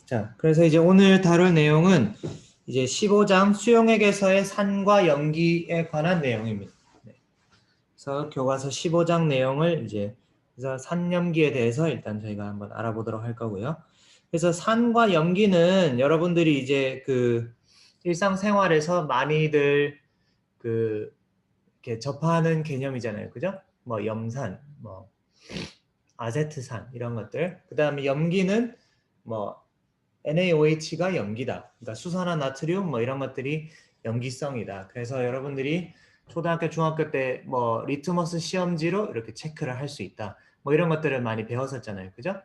자, 그래서 이제 오늘 다룰 내용은 이제 15장 수용액에서의 산과 염기에 관한 내용입니다. 네. 그래서 교과서 15장 내용을 이제 그래서 산염기에 대해서 일단 저희가 한번 알아보도록 할 거고요. 그래서 산과 염기는 여러분들이 이제 그 일상생활에서 많이들 그 이렇게 접하는 개념이잖아요. 그죠? 뭐 염산, 뭐 아세트산 이런 것들. 그다음에 염기는 뭐 NaOH가 염기다. 그러니까 수산화 나트륨 뭐 이런 것들이 염기성이다. 그래서 여러분들이 초등학교, 중학교 때 뭐 리트머스 시험지로 이렇게 체크를 할 수 있다. 뭐 이런 것들을 많이 배웠었잖아요. 그죠?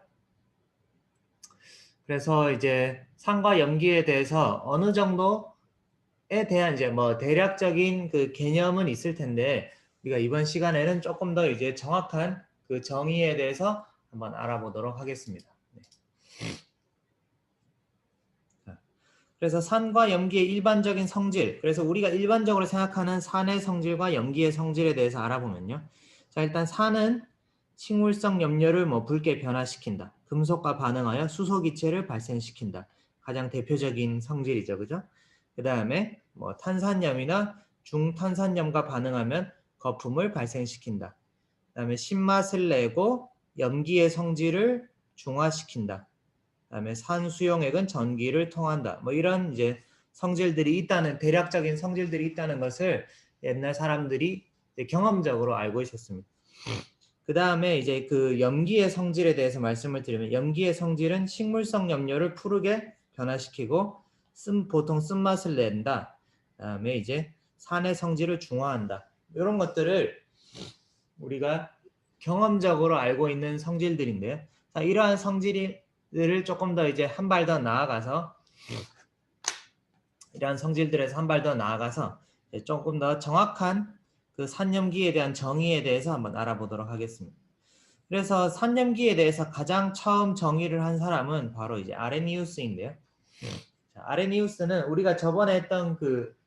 그래서 이제 산과 염기에 대해서 어느 정도에 대한 이제 뭐 대략적인 그 개념은 있을 텐데 우리가 이번 시간에는 조금 더 이제 정확한 그 정의에 대해서 한번 알아보도록 하겠습니다. 네. 그래서 산과 염기의 일반적인 성질, 그래서 우리가 일반적으로 생각하는 산의 성질과 염기의 성질에 대해서 알아보면요. 자, 일단 산은 식물성 염료를 뭐 붉게 변화시킨다. 금속과 반응하여 수소기체를 발생시킨다. 가장 대표적인 성질이죠. 그죠? 그 다음에 뭐 탄산염이나 중탄산염과 반응하면 거품을 발생시킨다. 그 다음에 신맛을 내고 염기의 성질을 중화시킨다. 그다음에 산수용액은 전기를 통한다. 뭐 이런 이제 성질들이 있다는 대략적인 성질들이 있다는 것을 옛날 사람들이 경험적으로 알고 있었습니다. 그 다음에 이제 그 염기의 성질에 대해서 말씀을 드리면 염기의 성질은 식물성 염료를 푸르게 변화시키고 보통 쓴맛을 낸다. 그다음에 이제 산의 성질을 중화한다. 이런 것들을 우리가 경험적으로 알고 있는 성질들인데요. 자, 이러한 성질들을 조금 더 이제 한 발 더 나아가서 이러한 성질들에서 한 발 더 나아가서 조금 더 정확한 그 산염기에 대한 정의에 대해서 한번 알아보도록 하겠습니다. 그래서 산염기에 대해서 가장 처음 정의를 한 사람은 바로 이제 아레니우스인데요. 자, 아레니우스는 우리가 저번에 했던 그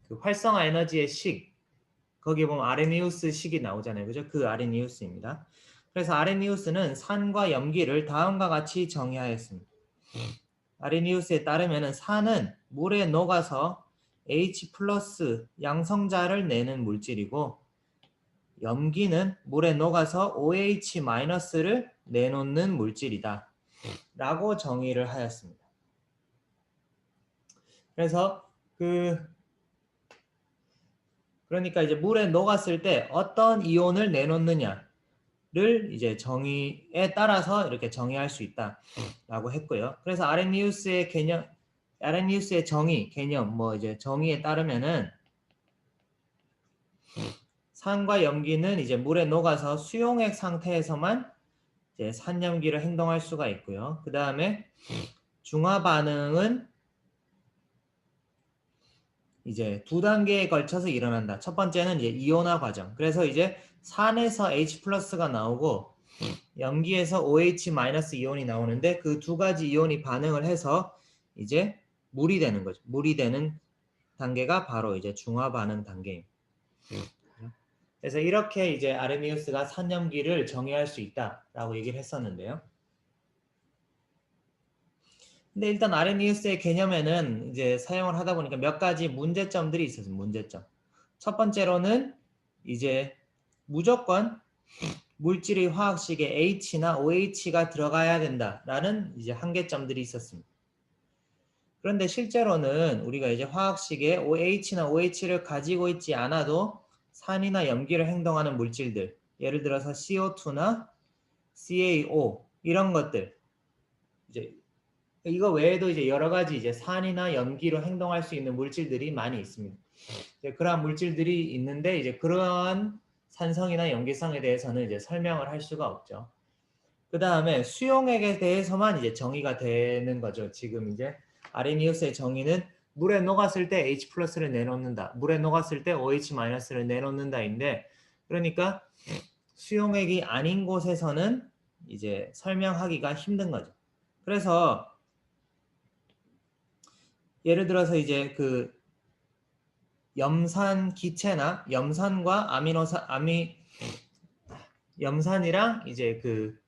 그 활성화 에너지의 식 거기에 보면 아레니우스 식이 나오잖아요. 그죠? 그 아레니우스입니다. 그래서 아레니우스는 산과 염기를 다음과 같이 정의하였습니다. 아레니우스에 따르면 산은 물에 녹아서 H 플러스 양성자를 내는 물질이고 염기는 물에 녹아서 OH 마이너스를 내놓는 물질이다. 라고 정의를 하였습니다. 그래서 그러니까 이제 물에 녹았을 때 어떤 이온을 내놓느냐를 이제 정의에 따라서 이렇게 정의할 수 있다라고 했고요. 그래서 아레니우스의 개념, 아레니우스의 정의, 개념, 뭐 이제 정의에 따르면은 산과 염기는 이제 물에 녹아서 수용액 상태에서만 이제 산염기를 행동할 수가 있고요. 그 다음에 중화 반응은 이제 두 단계에 걸쳐서 일어난다. 첫 번째는 이제 이온화 과정. 그래서 이제 산에서 H 플러스가 나오고 염기에서 OH 마이너스 이온이 나오는데 그 두 가지 이온이 반응을 해서 이제 물이 되는 거죠. 물이 되는 단계가 바로 이제 중화 반응 단계입니다. 그래서 이렇게 이제 아레니우스가 산염기를 정의할 수 있다라고 얘기를 했었는데요. 근데 일단 아레니우스의 개념에는 이제 사용을 하다 보니까 몇 가지 문제점들이 있었어요. 문제점. 첫 번째로는 이제 무조건 물질의 화학식에 H나 OH가 들어가야 된다라는 이제 한계점들이 있었습니다. 그런데 실제로는 우리가 이제 화학식에 OH나 OH를 가지고 있지 않아도 산이나 염기를 행동하는 물질들, 예를 들어서 CO2나 CaO 이런 것들, 이제 이거 외에도 이제 여러 가지 이제 산이나 염기로 행동할 수 있는 물질들이 많이 있습니다. 이제 그러한 물질들이 있는데 이제 그러한 산성이나 염기성에 대해서는 이제 설명을 할 수가 없죠. 그 다음에 수용액에 대해서만 이제 정의가 되는 거죠. 지금 이제 아레니우스의 정의는 물에 녹았을 때 H 플러스를 내놓는다. 물에 녹았을 때 OH 마이너스를 내놓는다인데 그러니까 수용액이 아닌 곳에서는 이제 설명하기가 힘든 거죠. 그래서 예를 들어서 이제 그 염산 기체나 염산과 염산이랑 이제 그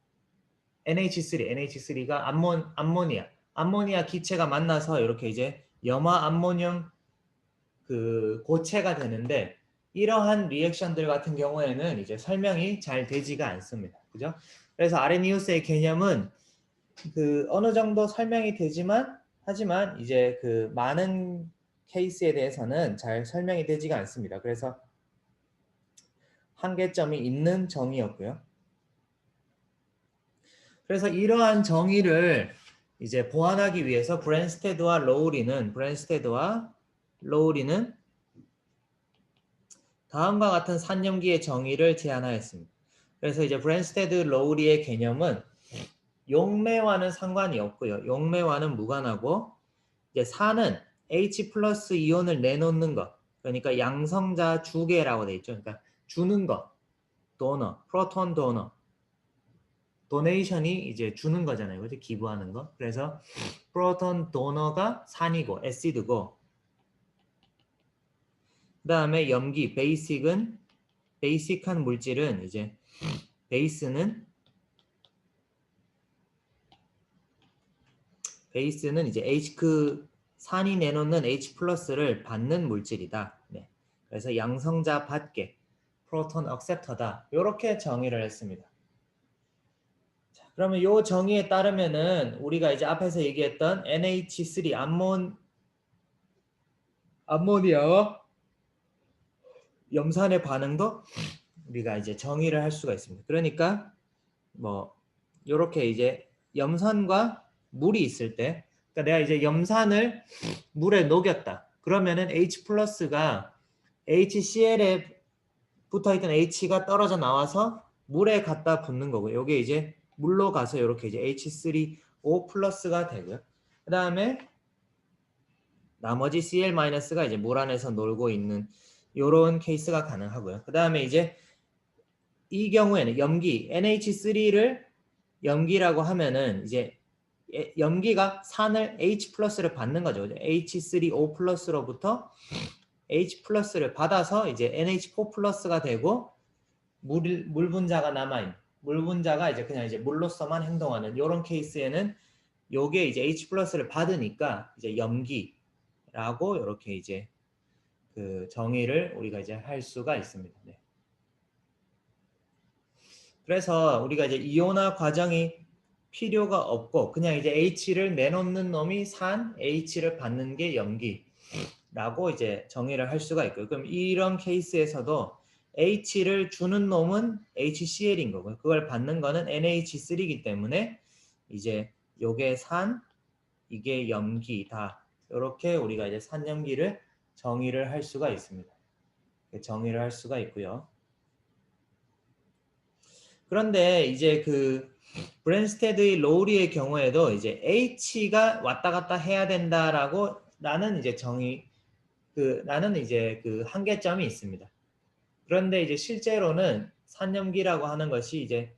NH3가 암모니아 기체가 만나서 이렇게 이제 염화 암모늄 그 고체가 되는데 이러한 리액션들 같은 경우에는 이제 설명이 잘 되지가 않습니다. 그죠? 그래서 아레니우스의 개념은 그 어느 정도 설명이 되지만 하지만 이제 그 많은 케이스에 대해서는 잘 설명이 되지가 않습니다. 그래서 한계점이 있는 정의였고요. 그래서 이러한 정의를 이제 보완하기 위해서 브랜스테드와 로우리는 다음과 같은 산염기의 정의를 제안하였습니다. 그래서 이제 브랜스테드 로우리의 개념은 용매와는 상관이 없고요. 용매와는 무관하고 이제 산은 H 플러스 이온을 내놓는 것. 그러니까 양성자 주계라고 돼 있죠. 그러니까 주는 것. 도너, 프로톤 도너. 도네이션이 이제 주는 거잖아요. 그죠? 기부하는 거. 그래서 프로톤 도너가 산이고 애시드고 그다음에 염기 베이식한 물질은 이제 베이스는 이제 H 그 산이 내놓는 H 플러스를 받는 물질이다. 네. 그래서 양성자 받게 프로톤 액셉터다. 이렇게 정의를 했습니다. 자, 그러면 이 정의에 따르면은 우리가 이제 앞에서 얘기했던 NH3 암모니아와 염산의 반응도 우리가 이제 정의를 할 수가 있습니다. 그러니까 뭐 이렇게 이제 염산과 물이 있을 때 그러니까 내가 이제 염산을 물에 녹였다. 그러면은 H 플러스가 HCl에 붙어있던 H가 떨어져 나와서 물에 갖다 붙는 거고요. 이게 이제 물로 가서 이렇게 이제 H3O 플러스가 되고요. 그 다음에 나머지 Cl-가 이제 물 안에서 놀고 있는 이런 케이스가 가능하고요. 그 다음에 이제 이 경우에는 염기 NH3를 염기라고 하면은 이제 염기가 산을 H 플러스를 받는 거죠. H3O 플러스로부터 H 플러스를 받아서 이제 NH4 플러스가 되고 물 분자가 남아있는 물 분자가 이제 그냥 이제 물로서만 행동하는 이런 케이스에는 요게 이제 H 플러스를 받으니까 이제 염기라고 이렇게 이제 그 정의를 우리가 이제 할 수가 있습니다. 네. 그래서 우리가 이제 이온화 과정이 필요가 없고 그냥 이제 H를 내놓는 놈이 산, H를 받는 게 염기라고 이제 정의를 할 수가 있고요. 그럼 이런 케이스에서도 H를 주는 놈은 HCl인 거고요. 그걸 받는 거는 NH3이기 때문에 이제 요게 산, 이게 염기다. 이렇게 우리가 이제 산염기를 정의를 할 수가 있습니다. 정의를 할 수가 있고요. 그런데 이제 그 브랜스테드의 로우리의 경우에도 이제 H가 왔다 갔다 해야 된다라고 나는 이제 나는 이제 그 한계점이 있습니다. 그런데 이제 실제로는 산염기라고 하는 것이 이제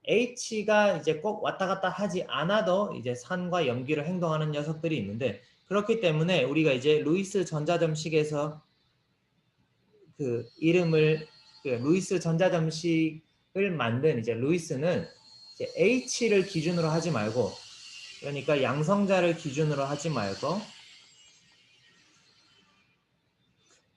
H가 이제 꼭 왔다 갔다 하지 않아도 이제 산과 염기로 행동하는 녀석들이 있는데 그렇기 때문에 우리가 이제 루이스 전자점식에서 그 이름을 루이스 전자점식을 만든 이제 루이스는 이제 H를 기준으로 하지 말고 그러니까 양성자를 기준으로 하지 말고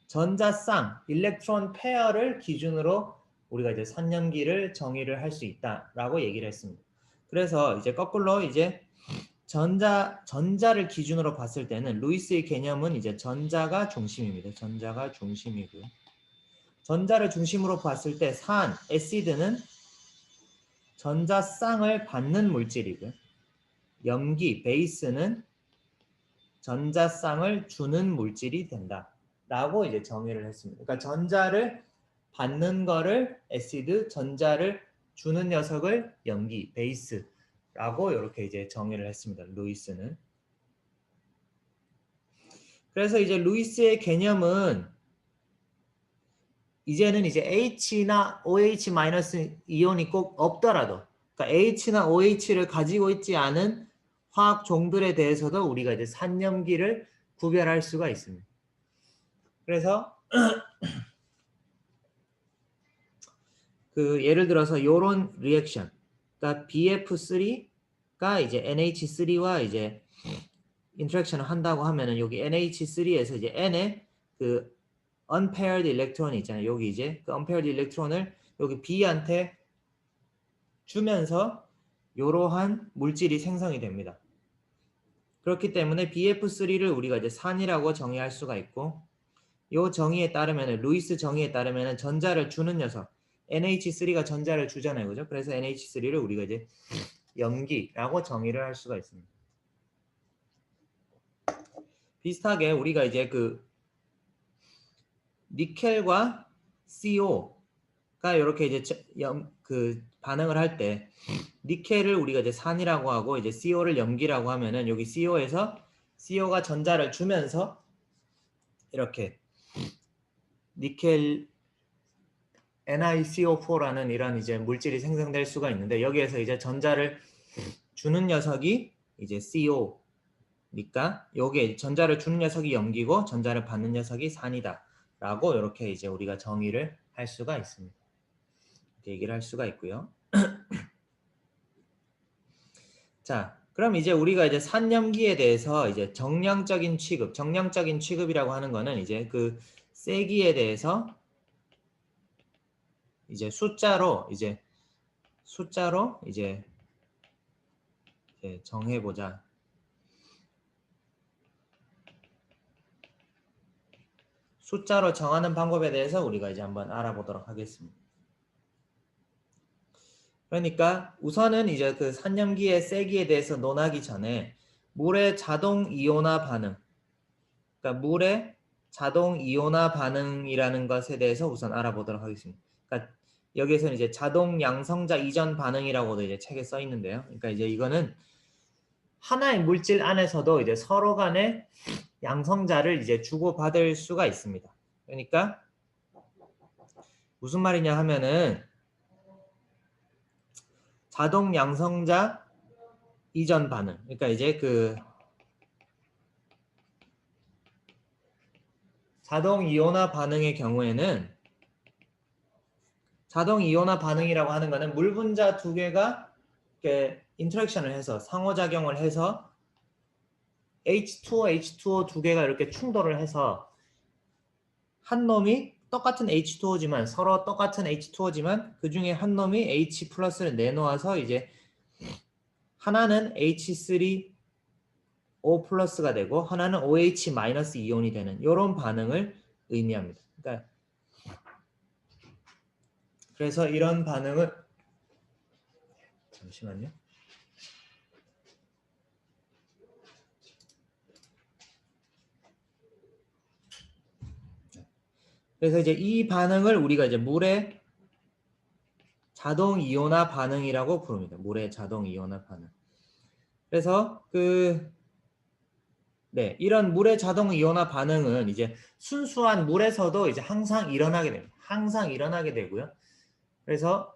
전자쌍 일렉트론 페어를 기준으로 우리가 이제 산염기를 정의를 할 수 있다라고 얘기를 했습니다. 그래서 이제 거꾸로 이제 전자를 기준으로 봤을 때는 루이스의 개념은 이제 전자가 중심입니다. 전자가 중심이고요. 전자를 중심으로 봤을 때 애시드는 전자쌍을 받는 물질이고요. 염기, 베이스는 전자쌍을 주는 물질이 된다. 라고 이제 정의를 했습니다. 그러니까 전자를 받는 거를 애시드, 전자를 주는 녀석을 염기, 베이스라고 이렇게 이제 정의를 했습니다. 루이스는. 그래서 이제 루이스의 개념은 이제는 이제 H나 OH- 이온이 꼭 없더라도 그러니까 H나 OH를 가지고 있지 않은 화학 종들에 대해서도 우리가 이제 산염기를 구별할 수가 있습니다. 그래서 그 예를 들어서 요런 리액션 그러니까 BF3가 이제 NH3와 이제 인터랙션을 한다고 하면은 여기 NH3에서 이제 N의 그 unpaired electron이 있잖아요. 여기 이제 그 unpaired electron을 여기 B한테 주면서 이러한 물질이 생성이 됩니다. 그렇기 때문에 BF3를 우리가 이제 산이라고 정의할 수가 있고, 이 정의에 따르면 루이스 정의에 따르면 전자를 주는 녀석 NH3가 전자를 주잖아요, 그죠? 그래서 NH3를 우리가 이제 염기라고 정의를 할 수가 있습니다. 비슷하게 우리가 이제 그 니켈과 CO가 이렇게 이제 그 반응을 할 때 니켈을 우리가 이제 산이라고 하고 이제 CO를 염기라고 하면은 여기 CO에서 CO가 전자를 주면서 이렇게 니켈 NiCO4라는 이런 이제 물질이 생성될 수가 있는데, 여기에서 이제 전자를 주는 녀석이 이제 CO니까 여기에 전자를 주는 녀석이 염기고 전자를 받는 녀석이 산이다라고 이렇게 이제 우리가 정의를 할 수가 있습니다. 이렇게 얘기를 할 수가 있고요. 자, 그럼 이제 우리가 이제 산염기에 대해서 이제 정량적인 취급이라고 하는 거는 이제 그 세기에 대해서 이제 숫자로 이제 정해보자. 숫자로 정하는 방법에 대해서 우리가 이제 한번 알아보도록 하겠습니다. 그러니까 우선은 이제 그 산염기의 세기에 대해서 논하기 전에 물의 자동 이온화 반응, 그러니까 물의 자동 이온화 반응이라는 것에 대해서 우선 알아보도록 하겠습니다. 그러니까 여기에서는 이제 자동 양성자 이전 반응이라고도 이제 책에 써 있는데요. 그러니까 이제 이거는 하나의 물질 안에서도 이제 서로 간에 양성자를 이제 주고받을 수가 있습니다. 그러니까 무슨 말이냐 하면은 자동 양성자 이전 반응. 그러니까 이제 그 자동 이온화 반응의 경우에는 자동 이온화 반응이라고 하는 거는 물 분자 두 개가 이렇게 인터랙션을 해서 상호작용을 해서 H2O 두 개가 이렇게 충돌을 해서 한 놈이 똑같은 H2O지만 서로 똑같은 H2O지만 그 중에 한 놈이 H 플러스를 내놓아서 이제 하나는 H3O 플러스가 되고 하나는 OH 마이너스 이온이 되는 이런 반응을 의미합니다. 그러니까 그래서 이런 반응을 잠시만요. 그래서 이제 이 반응을 우리가 이제 물의 자동 이온화 반응이라고 부릅니다. 물의 자동 이온화 반응. 그래서 이런 물의 자동 이온화 반응은 이제 순수한 물에서도 이제 항상 일어나게 됩니다. 항상 일어나게 되고요. 그래서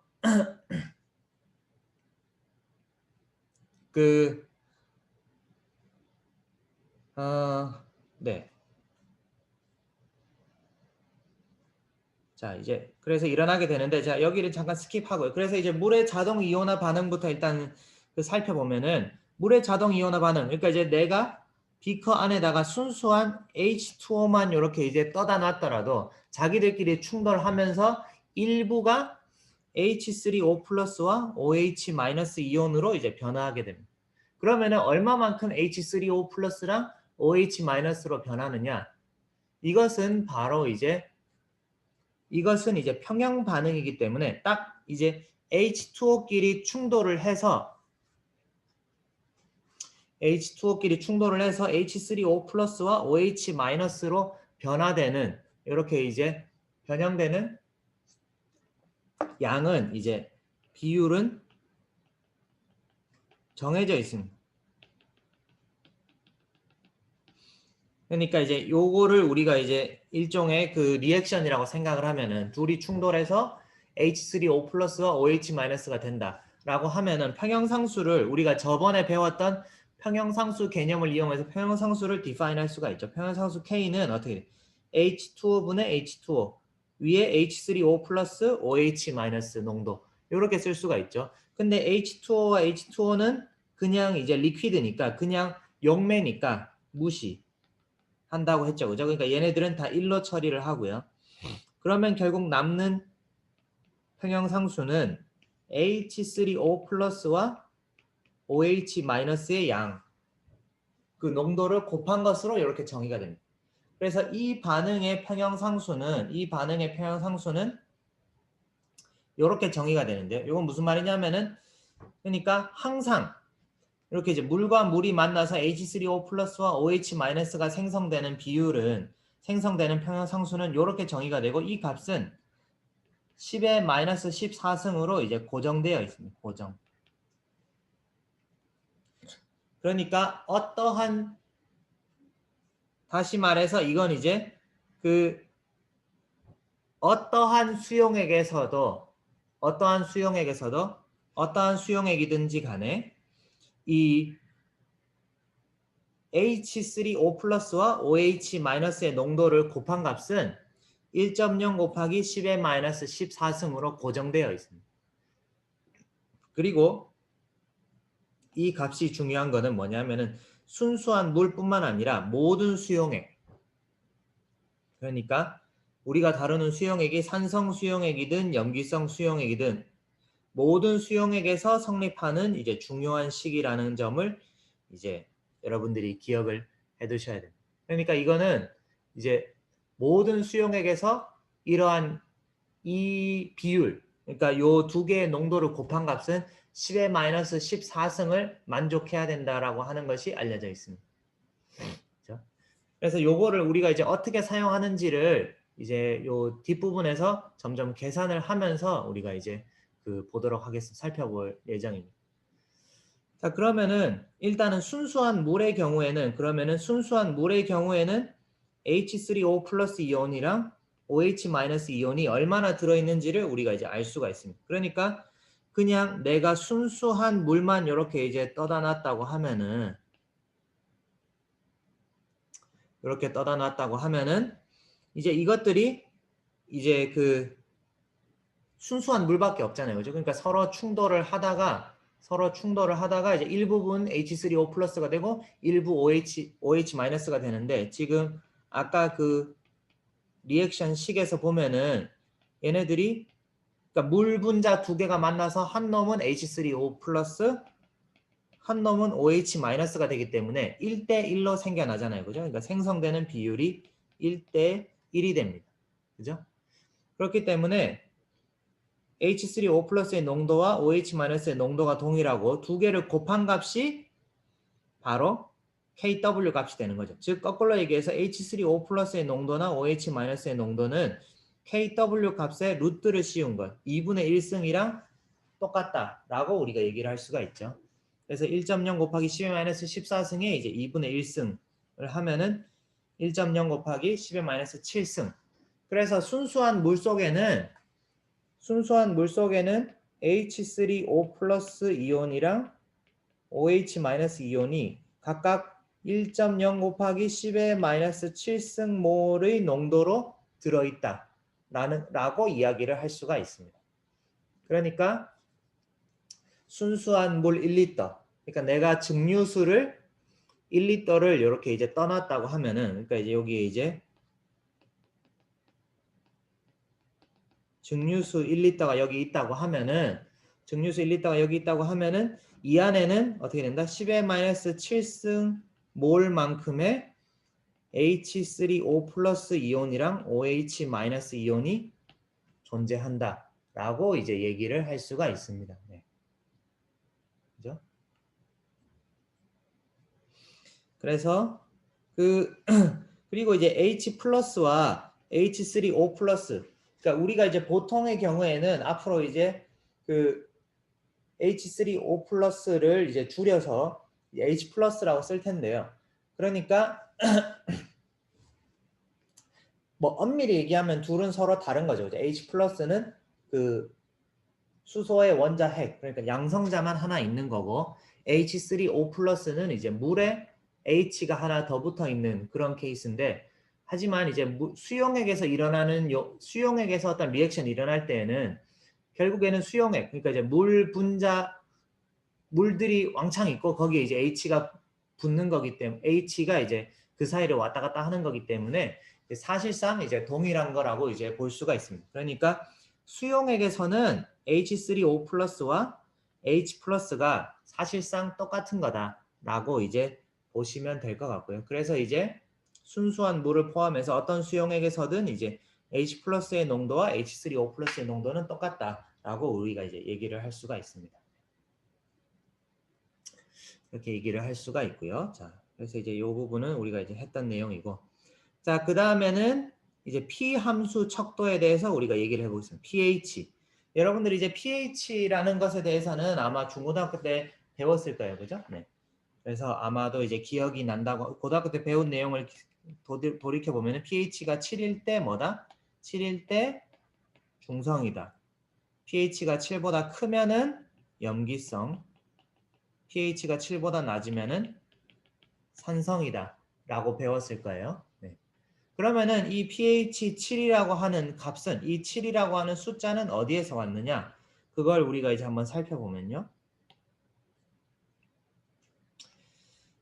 자, 이제 그래서 일어나게 되는데, 자, 여기를 잠깐 스킵하고요. 그래서 이제 물의 자동 이온화 반응부터 일단 살펴보면은 물의 자동 이온화 반응. 그러니까 이제 내가 비커 안에다가 순수한 H2O만 이렇게 이제 떠다 놨더라도 자기들끼리 충돌하면서 일부가 H3O 플러스와 OH 마이너스 이온으로 이제 변화하게 됩니다. 그러면은 얼마만큼 H3O 플러스랑 OH 마이너스로 변하느냐? 이것은 이제 평형 반응이기 때문에 딱 이제 H2O끼리 충돌을 해서 H3O 플러스와 OH 마이너스로 변화되는 이렇게 이제 변형되는 양은 이제 비율은 정해져 있습니다. 그러니까 이제 요거를 우리가 이제 일종의 그 리액션이라고 생각을 하면은 둘이 충돌해서 H3O 플러스와 OH 마이너스가 된다라고 하면은 평형상수를 우리가 저번에 배웠던 평형상수 개념을 이용해서 평형상수를 define 할 수가 있죠. 평형상수 K는 어떻게 돼? H2O분의 H2O 위에 H3O 플러스 OH 마이너스 농도 이렇게 쓸 수가 있죠. 근데 H2O와 H2O는 그냥 이제 리퀴드니까 그냥 용매니까 무시한다고 했죠. 그죠? 그러니까 얘네들은 다 1로 처리를 하고요. 그러면 결국 남는 평형상수는 H3O 플러스와 OH 마이너스의 양, 그 농도를 곱한 것으로 이렇게 정의가 됩니다. 그래서 이 반응의 평형상수는 이렇게 정의가 되는데요. 이건 무슨 말이냐면은 그러니까 항상 이렇게 이제 물과 물이 만나서 H3O 플러스와 OH 마이너스가 생성되는 평형상수는 이렇게 정의가 되고 이 값은 10의 마이너스 14승으로 이제 고정되어 있습니다. 고정. 그러니까 다시 말해서 이건 이제 그 어떠한 수용액이든지 간에 이 H3O 플러스와 OH 마이너스의 농도를 곱한 값은 1.0 곱하기 10의 마이너스 14승으로 고정되어 있습니다. 그리고 이 값이 중요한 거는 뭐냐면은 순수한 물뿐만 아니라 모든 수용액, 그러니까 우리가 다루는 수용액이 산성 수용액이든 염기성 수용액이든 모든 수용액에서 성립하는 이제 중요한 식이라는 점을 이제 여러분들이 기억을 해 두셔야 됩니다. 그러니까 이거는 이제 모든 수용액에서 이러한 이 비율, 그러니까 요 두 개의 농도를 곱한 값은 10의 마이너스 14승을 만족해야 된다라고 하는 것이 알려져 있습니다. 그렇죠? 그래서 요거를 우리가 이제 어떻게 사용하는지를 이제 요 뒷부분에서 점점 계산을 하면서 우리가 이제 보도록 하겠습니다. 살펴볼 예정입니다. 자, 그러면은 일단은 순수한 물의 경우에는 H3O 플러스 이온이랑 OH 마이너스 이온이 얼마나 들어있는지를 우리가 이제 알 수가 있습니다. 그러니까 그냥 내가 순수한 물만 이렇게 이제 떠다 놨다고 하면은 이제 이것들이 이제 순수한 물밖에 없잖아요. 그죠? 그러니까 서로 충돌을 하다가 이제 일부분 H3O 플러스가 되고 일부 OH 마이너스가 되는데 지금 아까 리액션 식에서 보면은 얘네들이 그러니까 물 분자 두 개가 만나서 한 놈은 H3O 플러스 한 놈은 OH 마이너스가 되기 때문에 1대1로 생겨나잖아요. 그죠? 그러니까 생성되는 비율이 1대1이 됩니다. 그죠? 그렇기 때문에 H3O 플러스의 농도와 OH 마이너스의 농도가 동일하고 두 개를 곱한 값이 바로 KW 값이 되는 거죠. 즉 거꾸로 얘기해서 H3O 플러스의 농도나 OH 마이너스의 농도는 KW 값에 루트를 씌운 것 2분의 1승이랑 똑같다라고 우리가 얘기를 할 수가 있죠. 그래서 1.0 곱하기 10의 마이너스 14승에 이제 2분의 1승을 하면은 1.0 곱하기 10의 마이너스 7승. 그래서 순수한 물 속에는 H3O 플러스 이온이랑 OH 마이너스 이온이 각각 1.0 곱하기 10의 마이너스 7승몰의 농도로 들어있다 라고 이야기를 할 수가 있습니다. 그러니까 순수한 물 1리터, 그러니까 내가 증류수를 1리터를 이렇게 이제 떠났다고 하면은, 그러니까 이제 여기에 이제 증류수 1리터가 여기 있다고 하면은, 이 안에는 어떻게 된다? 10의 마이너스 7승 몰만큼의 H3O 플러스 이온이랑 OH 마이너스 이온이 존재한다 라고 이제 얘기를 할 수가 있습니다. 네. 그죠? 그래서 그리고 이제 H 플러스와 H3O 플러스, 그러니까 우리가 이제 보통의 경우에는 앞으로 이제 H3O 플러스를 이제 줄여서 H 플러스라고 쓸 텐데요. 그러니까 뭐 엄밀히 얘기하면 둘은 서로 다른 거죠. H 플러스는 수소의 원자 핵, 그러니까 양성자만 하나 있는 거고 H3O 플러스는 이제 물에 H가 하나 더 붙어 있는 그런 케이스인데, 하지만 이제 수용액에서 어떤 리액션이 일어날 때에는 결국에는 수용액, 그러니까 이제 물 분자, 물들이 왕창 있고 거기에 이제 H가 붙는 거기 때문에 H가 이제 그 사이를 왔다 갔다 하는 거기 때문에 사실상 이제 동일한 거라고 이제 볼 수가 있습니다. 그러니까 수용액에서는 H3O 플러스와 H 플러스가 사실상 똑같은 거다라고 이제 보시면 될 것 같고요. 그래서 이제 순수한 물을 포함해서 어떤 수용액에서든 이제 H 플러스의 농도와 H3O 플러스의 농도는 똑같다라고 우리가 이제 얘기를 할 수가 있습니다. 이렇게 얘기를 할 수가 있고요. 자, 그래서 이제 이 부분은 우리가 이제 했던 내용이고, 자, 그 다음에는 이제 p 함수 척도에 대해서 우리가 얘기를 해보겠습니다. pH. 여러분들이 이제 pH라는 것에 대해서는 아마 중고등학교 때 배웠을 거예요, 그죠? 네. 그래서 아마도 이제 기억이 난다고, 고등학교 때 배운 내용을 돌이켜 보면은 pH가 7일 때 뭐다? 7일 때 중성이다. pH가 7보다 크면은 염기성, pH가 7보다 낮으면은 산성이다 라고 배웠을 거예요. 네. 그러면은 이 pH 7이라고 하는 값은, 이 7이라고 하는 숫자는 어디에서 왔느냐? 그걸 우리가 이제 한번 살펴보면요.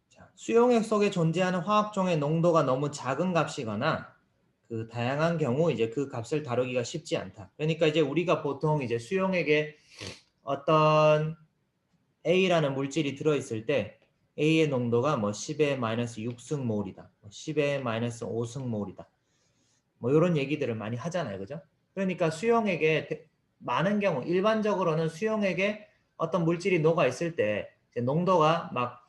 자, 수용액 속에 존재하는 화학종의 농도가 너무 작은 값이거나 그 다양한 경우 이제 그 값을 다루기가 쉽지 않다. 그러니까 이제 우리가 보통 이제 수용액에 어떤 A라는 물질이 들어있을 때 A의 농도가 뭐 10의 마이너스 6승몰이다. 10의 마이너스 5승몰이다. 뭐 이런 얘기들을 많이 하잖아요. 그죠? 그러니까 수용액에 많은 경우 일반적으로는 수용액에 어떤 물질이 녹아 있을 때 농도가 막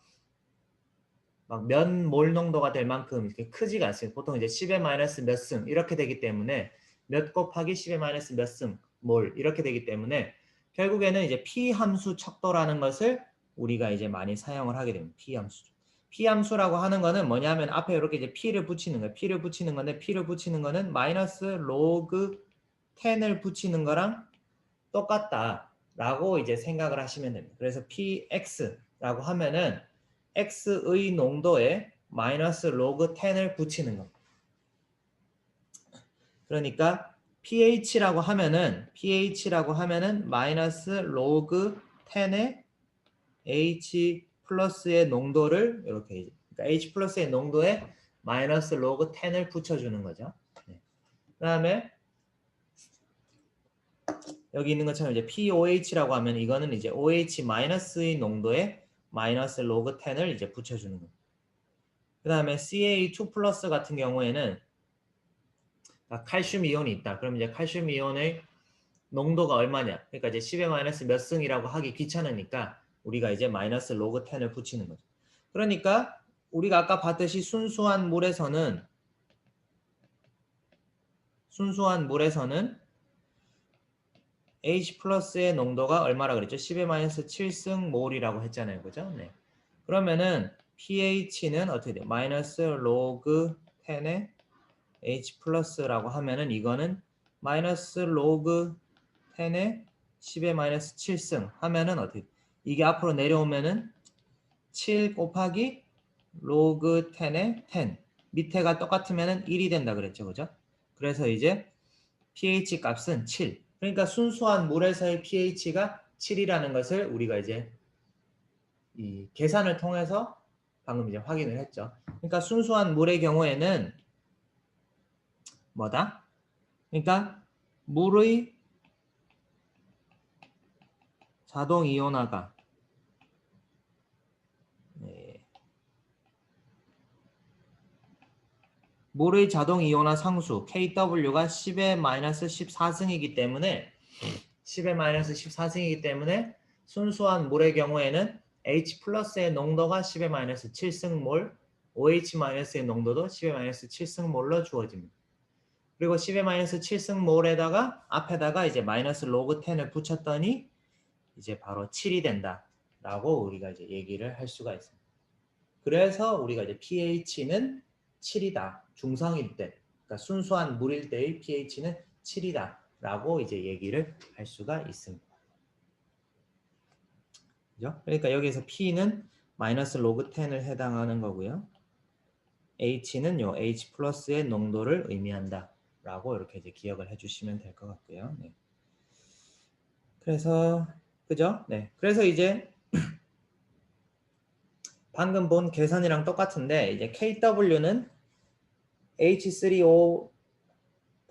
몇 몰 농도가 될 만큼 이렇게 크지가 않습니다. 보통 이제 10의 마이너스 몇 승 이렇게 되기 때문에 몇 곱하기 10의 마이너스 몇 승 몰 이렇게 되기 때문에 결국에는 이제 p 함수 척도라는 것을 우리가 이제 많이 사용을 하게 됩니다. p 함수. p 함수라고 하는 거는 뭐냐면 앞에 이렇게 이제 p를 붙이는 거예요. p를 붙이는 건데 p를 붙이는 거는 마이너스 로그 10을 붙이는 거랑 똑같다라고 이제 생각을 하시면 됩니다. 그래서 px라고 하면은 x의 농도에 마이너스 로그 10을 붙이는 겁니다. 그러니까 pH라고 하면은 마이너스 로그 10의 H 플러스의 농도를 이렇게, 그러니까 H 플러스의 농도에 마이너스 로그 10을 붙여주는 거죠. 네. 그 다음에 여기 있는 것처럼 이제 POH라고 하면 이거는 이제 OH 마이너스의 농도에 마이너스 로그 10을 이제 붙여주는 겁니다. 그 다음에 CA2 플러스 같은 경우에는 칼슘 이온이 있다. 그럼 이제 칼슘 이온의 농도가 얼마냐? 그러니까 이제 10의 마이너스 몇 승이라고 하기 귀찮으니까 우리가 이제 마이너스 로그 10을 붙이는 거죠. 그러니까 우리가 아까 봤듯이 순수한 물에서는 H 플러스의 농도가 얼마라 그랬죠? 10의 마이너스 7승 몰이라고 했잖아요. 그죠? 네. 그러면은 pH는 어떻게 돼요? 마이너스 로그 10의 H 플러스라고 하면은 이거는 마이너스 로그 10의 10의 마이너스 7승 하면은 어떻게, 이게 앞으로 내려오면은 7 곱하기 로그 10의 10 밑에가 똑같으면은 1이 된다 그랬죠. 그죠? 그래서 이제 pH 값은 7. 그러니까 순수한 물에서의 pH가 7이라는 것을 우리가 이제 이 계산을 통해서 방금 이제 확인을 했죠. 그러니까 순수한 물의 경우에는 뭐다? 그러니까 물의 자동 이온화가 물의 자동 이온화 상수 KW가 10의 마이너스 14승이기 때문에 10의 마이너스 14승이기 때문에 순수한 물의 경우에는 H 플러스의 농도가 10의 마이너스 7승몰, OH 마이너스의 농도도 10의 마이너스 7승몰로 주어집니다. 그리고 10의 마이너스 7승몰에다가 앞에다가 이제 마이너스 로그 10을 붙였더니 이제 바로 7이 된다라고 우리가 이제 얘기를 할 수가 있습니다. 그래서 우리가 이제 pH는 7이다. 중성일 때, 그러니까 순수한 물일 때의 pH는 7이다라고 이제 얘기를 할 수가 있습니다. 그죠? 그러니까 여기서 P는 마이너스 로그 10을 해당하는 거고요. H는 요 H 플러스의 농도를 의미한다 라고 이렇게 이제 기억을 해주시면 될 것 같고요. 네. 그래서 그죠? 네. 그래서 이제 방금 본 계산이랑 똑같은데 이제 KW는 H3O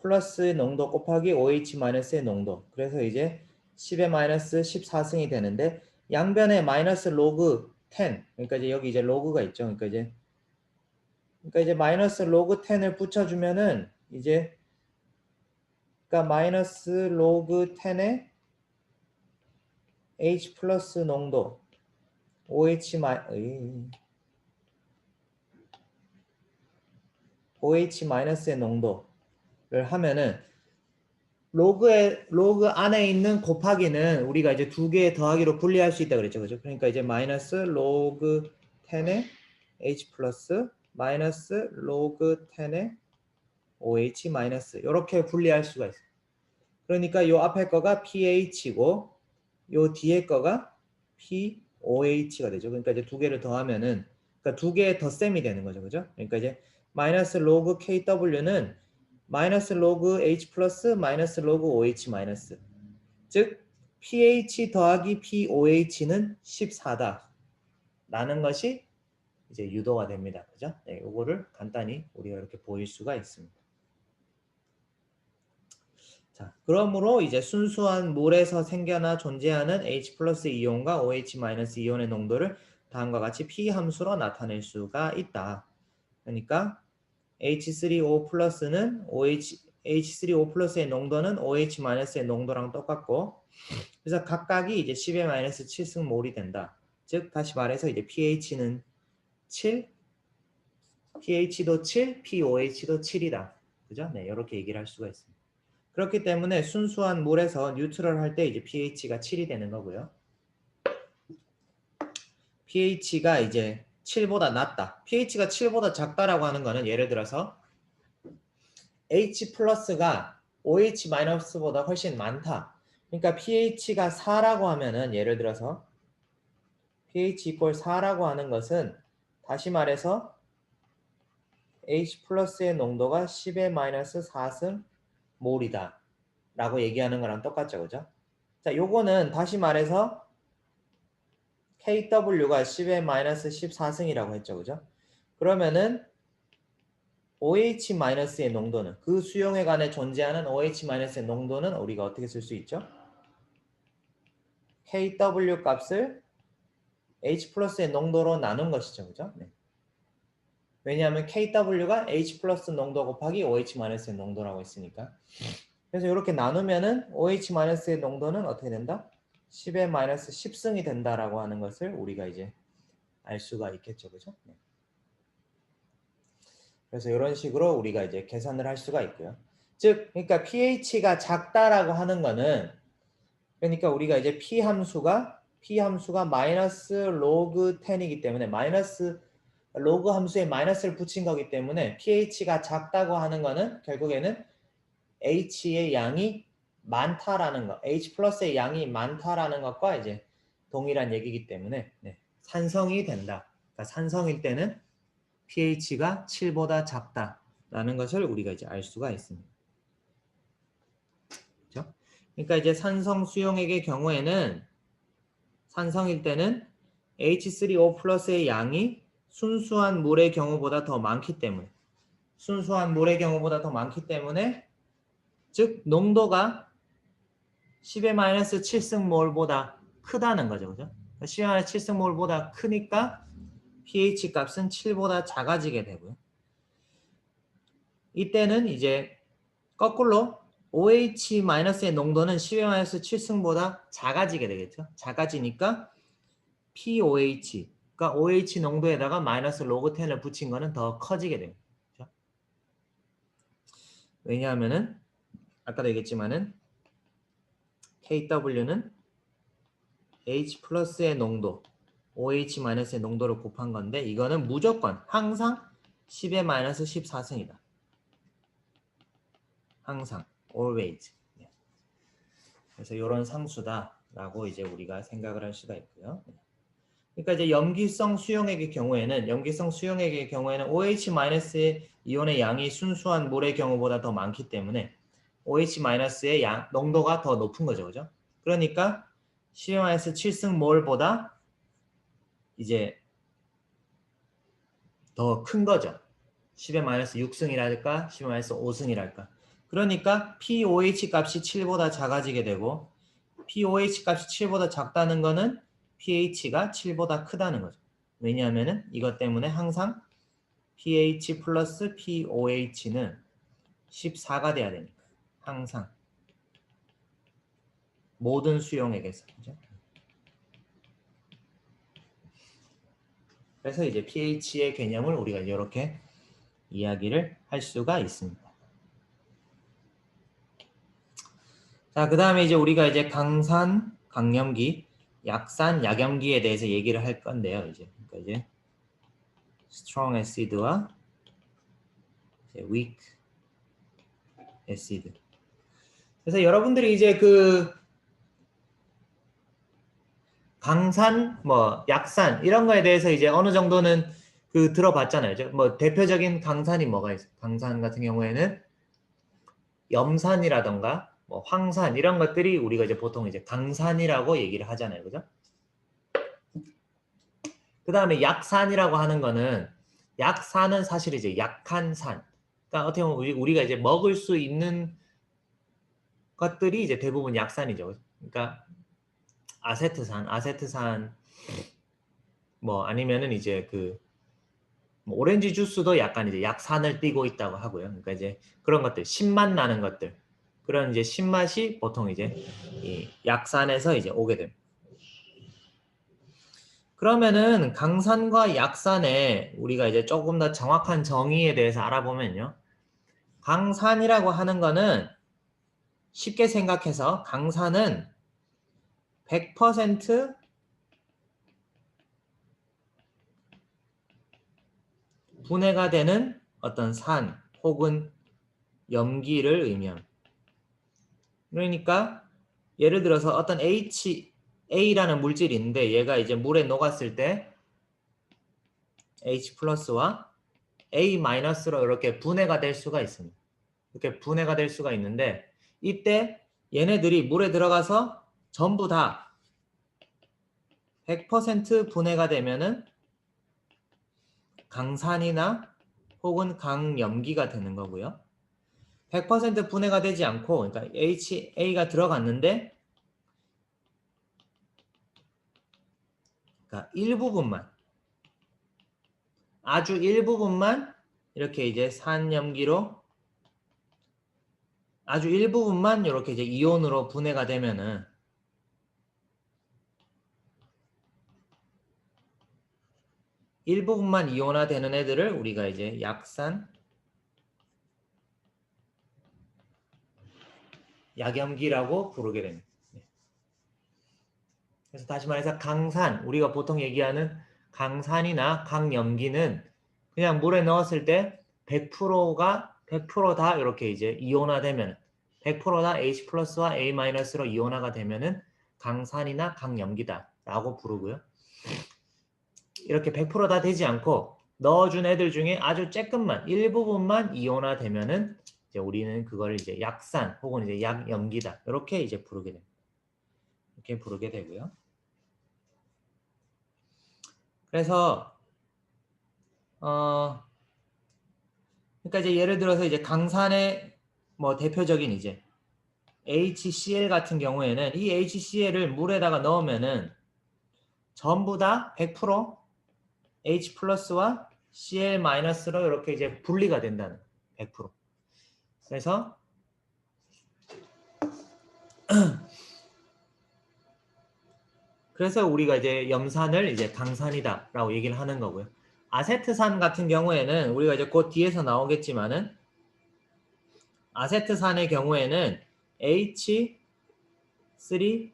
플러스 농도 곱하기 OH 마이너스의 농도. 그래서 이제 10의 마이너스 14승이 되는데 양변에 마이너스 로그 10. 그러니까 이제 여기 이제 로그가 있죠. 그러니까 이제 마이너스 로그 10을 붙여주면은 이제 그러니까 마이너스 로그 10의 H 플러스 농도 OH 마이너스의 농도를 하면은 로그 안에 있는 곱하기는 우리가 이제 두 개 더하기로 분리할 수 있다 그랬죠. 그죠? 그러니까 이제 마이너스 로그 10의 H 플러스 마이너스 로그 10의 OH 마이너스 이렇게 분리할 수가 있어요. 그러니까 요 앞에 거가 pH고 요 뒤에 거가 POH가 되죠. 그러니까 이제 두 개를 더하면은 그러니까 두 개의 덧셈이 되는 거죠. 그죠? 그러니까 이제 마이너스 로그 KW는 마이너스 로그 H 플러스 마이너스 로그 OH 마이너스 즉 pH 더하기 POH는 14다 라는 것이 이제 유도가 됩니다. 그죠? 네, 요거를 간단히 우리가 이렇게 보일 수가 있습니다. 자, 그러므로 이제 순수한 물에서 생겨나 존재하는 H 플러스 이온과 OH 마이너스 이온의 농도를 다음과 같이 P 함수로 나타낼 수가 있다. 그러니까 H3O 플러스는 H3O 플러스의 농도는 OH 마이너스의 농도랑 똑같고 그래서 각각이 이제 10의 마이너스 7승 몰이 된다. 즉 다시 말해서 이제 pH는 7, pH도 7, POH도 7이다. 그죠? 네, 이렇게 얘기를 할 수가 있습니다. 그렇기 때문에 순수한 물에서 뉴트럴 할 때 이제 pH가 7이 되는 거고요. pH가 이제 7보다 낮다. pH가 7보다 작다라고 하는 거는 예를 들어서 H 플러스가 OH 마이너스보다 훨씬 많다. 그러니까 pH가 4라고 하면은 예를 들어서 pH 이퀄 4라고 하는 것은 다시 말해서 H 플러스의 농도가 10의 마이너스 4승 몰이다 라고 얘기하는 거랑 똑같죠. 그죠? 자, 요거는 다시 말해서 KW가 10의 마이너스 14승이라고 했죠. 그죠? 그러면은 OH 마이너스의 농도는 그 수용액 안에 존재하는 OH 마이너스의 농도는 우리가 어떻게 쓸 수 있죠? KW 값을 H 플러스의 농도로 나눈 것이죠. 그죠? 네. 왜냐하면 KW가 H 플러스 농도 곱하기 OH 마이너스의 농도라고 했으니까. 그래서 이렇게 나누면은 OH 마이너스의 농도는 어떻게 된다? 10의 마이너스 10승이 된다라고 하는 것을 우리가 이제 알 수가 있겠죠. 그죠? 네. 그래서 이런 식으로 우리가 이제 계산을 할 수가 있고요. 즉, 그러니까 pH가 작다라고 하는 거는 그러니까 우리가 이제 p 함수가 마이너스 로그 10이기 때문에 마이너스 로그 함수에 마이너스를 붙인 거기 때문에 pH가 작다고 하는 거는 결국에는 H의 양이 많다라는 것, H 플러스의 양이 많다라는 것과 이제 동일한 얘기이기 때문에 네, 산성이 된다. 그러니까 산성일 때는 pH가 7보다 작다라는 것을 우리가 이제 알 수가 있습니다. 그렇죠? 그러니까 이제 산성 수용액의 경우에는 산성일 때는 H3O 플러스의 양이 순수한 물의 경우보다 더 많기 때문에 즉 농도가 10의 마이너스 7승몰보다 크다는 거죠. 그죠? 10의 마이너스 7승몰보다 크니까 pH 값은 7보다 작아지게 되고요. 이때는 이제 거꾸로 OH 마이너스의 농도는 10의 마이너스 7승보다 작아지게 되겠죠. 작아지니까 POH, 그러니까 OH 농도에다가 마이너스 로그 10을 붙인 거는 더 커지게 됩니다. 그렇죠? 왜냐하면은 아까도 얘기했지만은 KW는 H 플러스의 농도, OH 마이너스의 농도를 곱한 건데 이거는 무조건 항상 10의 마이너스 14승이다. 항상, always. 네. 그래서 이런 상수다라고 이제 우리가 생각을 할 수가 있고요. 그러니까 이제 염기성 수용액의 경우에는 OH 마이너스의 이온의 양이 순수한 물의 경우보다 더 많기 때문에 OH 마이너스의 양 농도가 더 높은 거죠, 그죠? 그러니까 10-7승 몰보다 이제 더 큰 거죠. 10-6승이랄까 10-5승이랄까. 그러니까 pOH 값이 7보다 작아지게 되고 pOH 값이 7보다 작다는 거는 pH가 7보다 크다는 거죠. 왜냐하면 이것 때문에 항상 pH 플러스 pOH는 14가 돼야 되니까. 항상. 모든 수용액에서. 그죠? 그래서 이제 pH의 개념을 우리가 이렇게 이야기를 할 수가 있습니다. 자, 그 다음에 이제 우리가 이제 강산, 강염기, 약산, 약염기에 대해서 얘기를 할 건데요. 그러니까 이제 strong acid와 이제 weak acid. 그래서 여러분들이 이제 그 강산, 뭐 약산 이런 거에 대해서 이제 어느 정도는 그 들어봤잖아요. 뭐 대표적인 강산이 뭐가 있어요? 강산 같은 경우에는 염산이라던가 뭐 황산 이런 것들이 우리가 이제 보통 이제 강산이라고 얘기를 하잖아요. 그죠? 그 다음에 약산이라고 하는 거는 약산은 사실 이제 약한 산. 그러니까 어떻게 보면 우리가 이제 먹을 수 있는 것들이 이제 대부분 약산이죠. 그러니까 아세트산 뭐 아니면은 이제 그 뭐 오렌지 주스도 약간 이제 약산을 띠고 있다고 하고요. 그러니까 이제 그런 것들 신맛 나는 것들 그런 이제 신맛이 보통 이제 이 약산에서 이제 오게 됩니다. 그러면은 강산과 약산의 우리가 이제 조금 더 정확한 정의에 대해서 알아보면요. 강산이라고 하는 거는 쉽게 생각해서 강산은 100% 분해가 되는 어떤 산 혹은 염기를 의미합니다. 그러니까 예를 들어서 어떤 HA라는 물질이 있는데 얘가 이제 물에 녹았을 때 H 플러스와 A 마이너스로 이렇게 분해가 될 수가 있습니다. 이렇게 분해가 될 수가 있는데 이때 얘네들이 물에 들어가서 전부 다 100% 분해가 되면은 강산이나 혹은 강염기가 되는 거고요. 100% 분해가 되지 않고 그러니까 HA가 들어갔는데 그러니까 일부분만 아주 일부분만 이렇게 이제 산염기로 아주 일부분만 이렇게 이제 이온으로 분해가 되면은 일부분만 이온화되는 애들을 우리가 이제 약산, 약염기라고 부르게 됩니다. 그래서 다시 말해서 강산, 우리가 보통 얘기하는 강산이나 강염기는 그냥 물에 넣었을 때 100%가 100%다 이렇게 이제 이온화되면 100%다 H 플러스와 A 마이너스로 이온화가 되면은 강산이나 강염기다라고 부르고요. 이렇게 100%다 되지 않고 넣어준 애들 중에 아주 조금만 일부분만 이온화되면은 이제 우리는 그걸 이제 약산 혹은 이제 약염기다 이렇게 이제 부르게 됩니다. 이렇게 부르게 되고요. 그래서 그러니까 이제 예를 들어서 이제 강산의 뭐 대표적인 이제 HCl 같은 경우에는 이 HCl을 물에다가 넣으면은 전부 다 100% H 플러스와 Cl 마이너스로 이렇게 이제 분리가 된다는 100%. 그래서 우리가 이제 염산을 이제 강산이다라고 얘기를 하는 거고요. 아세트산 같은 경우에는 우리가 이제 곧 뒤에서 나오겠지만은 아세트산의 경우에는 H3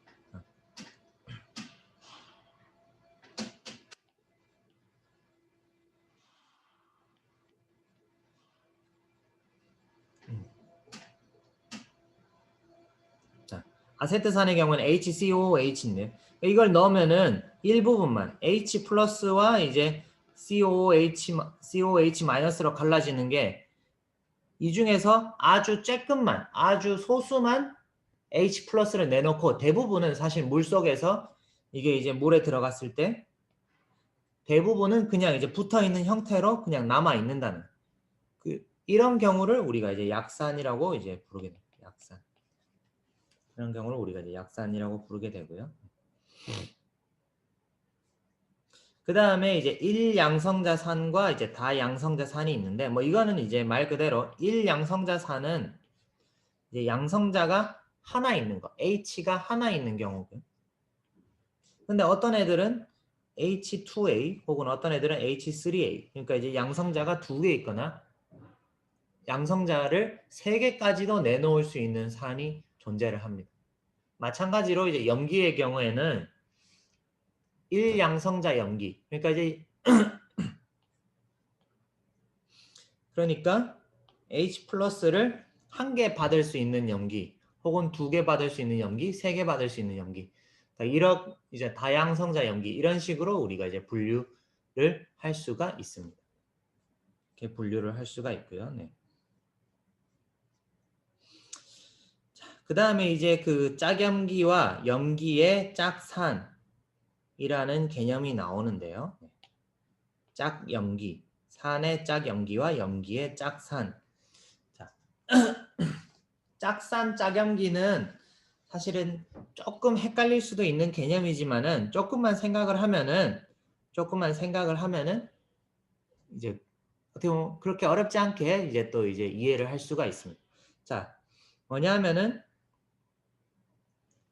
자, 아세트산의 경우는 HCOOH인데 이걸 넣으면은 일부분만 H 플러스와 이제 COOH 마이너스로 갈라지는 게 이 중에서 아주 조금만 아주 소수만 H 플러스를 내놓고 대부분은 사실 물 속에서 이게 이제 물에 들어갔을 때 대부분은 그냥 이제 붙어 있는 형태로 그냥 남아 있는다는 이런 경우를 우리가 이제 약산이라고 이제 부르게 됩니다. 약산. 이런 경우를 우리가 이제 약산이라고 부르게 되고요. 그 다음에 이제 1양성자산과 이제 다양성자산이 있는데 뭐 이거는 이제 말 그대로 1양성자산은 이제 양성자가 하나 있는 거, H가 하나 있는 경우고요. 근데 어떤 애들은 H2A 혹은 어떤 애들은 H3A 그러니까 이제 양성자가 2개 있거나 양성자를 3개까지도 내놓을 수 있는 산이 존재를 합니다. 마찬가지로 이제 염기의 경우에는 1양성자 염기 그러니까 이제 그러니까 H 플러스를 1개 받을 수 있는 염기 혹은 2개 받을 수 있는 염기, 3개 받을 수 있는 염기 이런 이제 다양성자 염기 이런 식으로 우리가 이제 분류를 할 수가 있습니다. 이렇게 분류를 할 수가 있고요. 네. 그 다음에 이제 그 짝염기와 염기의 짝산이라는 개념이 나오는데요. 짝염기, 산의 짝염기와 염기의 짝산. 자, 짝산, 짝염기는 사실은 조금 헷갈릴 수도 있는 개념이지만은 조금만 생각을 하면은 이제 어떻게 보면 그렇게 어렵지 않게 이제 또 이제 이해를 할 수가 있습니다. 자, 뭐냐 하면은